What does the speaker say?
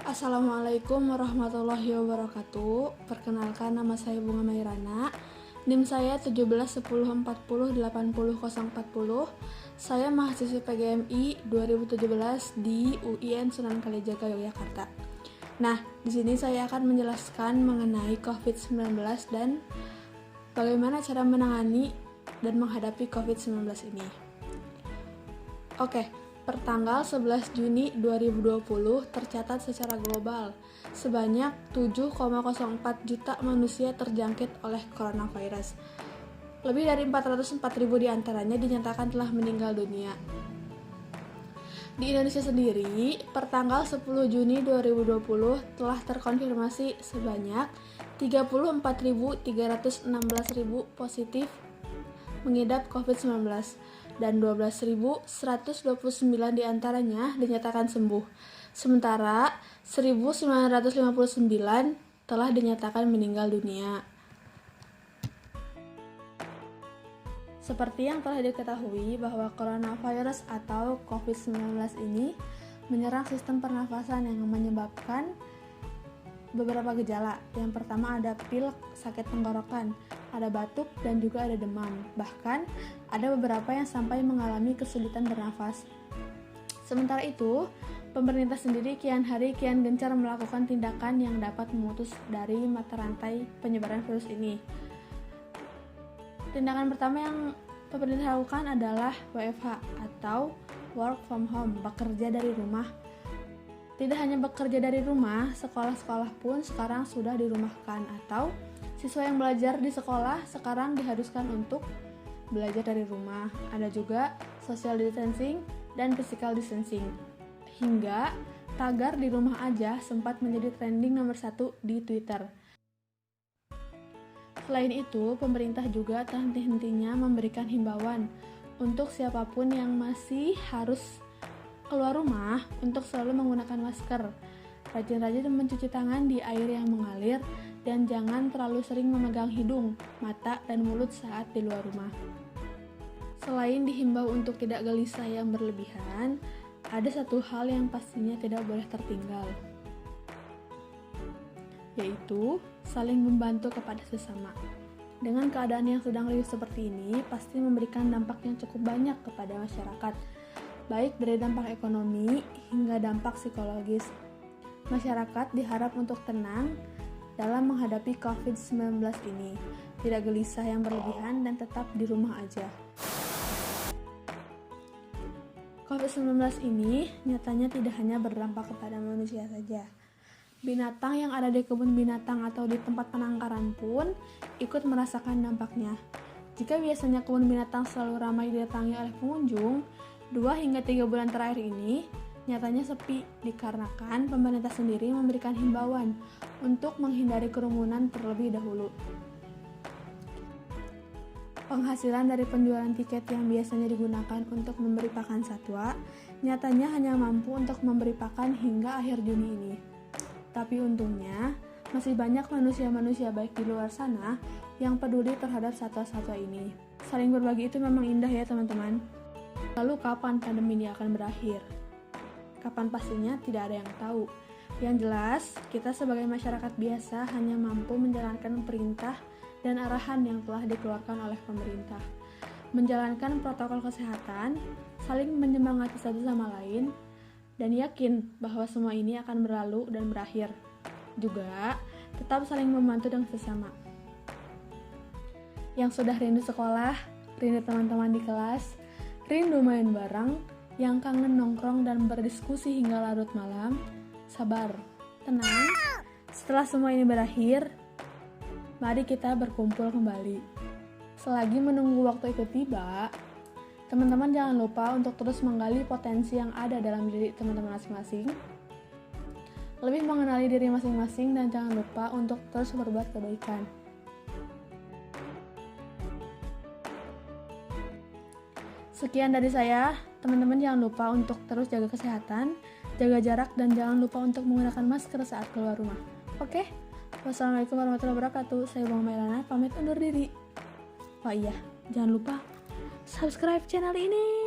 Assalamualaikum warahmatullahi wabarakatuh. Perkenalkan, nama saya Bunga Mairana. NIM saya 1710408040. Saya mahasiswi PGMI 2017 di UIN Sunan Kalijaga, Yogyakarta. Nah, di sini saya akan menjelaskan mengenai COVID-19 dan bagaimana cara menangani dan menghadapi COVID-19 ini. Per tanggal 11 Juni 2020 tercatat secara global sebanyak 7,04 juta manusia terjangkit oleh coronavirus. Lebih dari 404.000 diantaranya dinyatakan telah meninggal dunia. Di Indonesia sendiri, per tanggal 10 Juni 2020 telah terkonfirmasi sebanyak 34.316.000 positif mengidap COVID-19 dan 12.129 diantaranya dinyatakan sembuh. Sementara 1.959 telah dinyatakan meninggal dunia. Seperti yang telah diketahui bahwa coronavirus atau COVID-19 ini menyerang sistem pernafasan yang menyebabkan beberapa gejala. Yang pertama ada pilek, sakit tenggorokan, ada batuk, dan juga ada demam. Bahkan ada beberapa yang sampai mengalami kesulitan bernafas. Sementara itu, pemerintah sendiri kian hari kian gencar melakukan tindakan yang dapat memutus dari mata rantai penyebaran virus ini. Tindakan pertama yang pemerintah lakukan adalah WFH atau work from home, bekerja dari rumah. Tidak hanya bekerja dari rumah, sekolah-sekolah pun sekarang sudah dirumahkan, atau siswa yang belajar di sekolah sekarang diharuskan untuk belajar dari rumah. Ada juga social distancing dan physical distancing. Hingga tagar di rumah aja sempat menjadi trending nomor 1 di Twitter. Selain itu, pemerintah juga tak henti-hentinya memberikan himbauan untuk siapapun yang masih harus keluar rumah untuk selalu menggunakan masker, rajin-rajin mencuci tangan di air yang mengalir, dan jangan terlalu sering memegang hidung, mata, dan mulut saat di luar rumah. Selain dihimbau untuk tidak gelisah yang berlebihan, ada satu hal yang pastinya tidak boleh tertinggal, yaitu saling membantu kepada sesama. Dengan keadaan yang sedang riuh seperti ini, pasti memberikan dampak yang cukup banyak kepada masyarakat, baik dari dampak ekonomi hingga dampak psikologis. Masyarakat diharap untuk tenang dalam menghadapi COVID-19 ini, tidak gelisah yang berlebihan, dan tetap di rumah aja. COVID-19 ini nyatanya tidak hanya berdampak kepada manusia saja. Binatang yang ada di kebun binatang atau di tempat penangkaran pun ikut merasakan dampaknya. Jika biasanya kebun binatang selalu ramai didatangi oleh pengunjung, 2 hingga 3 bulan terakhir ini nyatanya sepi dikarenakan pemerintah sendiri memberikan himbauan untuk menghindari kerumunan terlebih dahulu. Penghasilan dari penjualan tiket yang biasanya digunakan untuk memberi pakan satwa nyatanya hanya mampu untuk memberi pakan hingga akhir Juni ini. Tapi untungnya masih banyak manusia-manusia baik di luar sana yang peduli terhadap satwa-satwa ini. Saling berbagi itu memang indah ya teman-teman. Lalu kapan pandemi ini akan berakhir? Kapan pastinya tidak ada yang tahu. Yang jelas, kita sebagai masyarakat biasa hanya mampu menjalankan perintah dan arahan yang telah dikeluarkan oleh pemerintah. Menjalankan protokol kesehatan, saling menyemangati satu sama lain, dan yakin bahwa semua ini akan berlalu dan berakhir. Juga, tetap saling membantu dengan sesama. Yang sudah rindu sekolah, rindu teman-teman di kelas, rindu main bareng, yang kangen nongkrong dan berdiskusi hingga larut malam, sabar, tenang. Setelah semua ini berakhir, mari kita berkumpul kembali. Selagi menunggu waktu itu tiba, teman-teman jangan lupa untuk terus menggali potensi yang ada dalam diri teman-teman masing-masing, lebih mengenali diri masing-masing, dan jangan lupa untuk terus berbuat kebaikan. Sekian dari saya, teman-teman jangan lupa untuk terus jaga kesehatan, jaga jarak, dan jangan lupa untuk menggunakan masker saat keluar rumah. Oke? Wassalamualaikum warahmatullahi wabarakatuh. Saya Bunga Mairana, pamit undur diri. Oh iya, jangan lupa subscribe channel ini.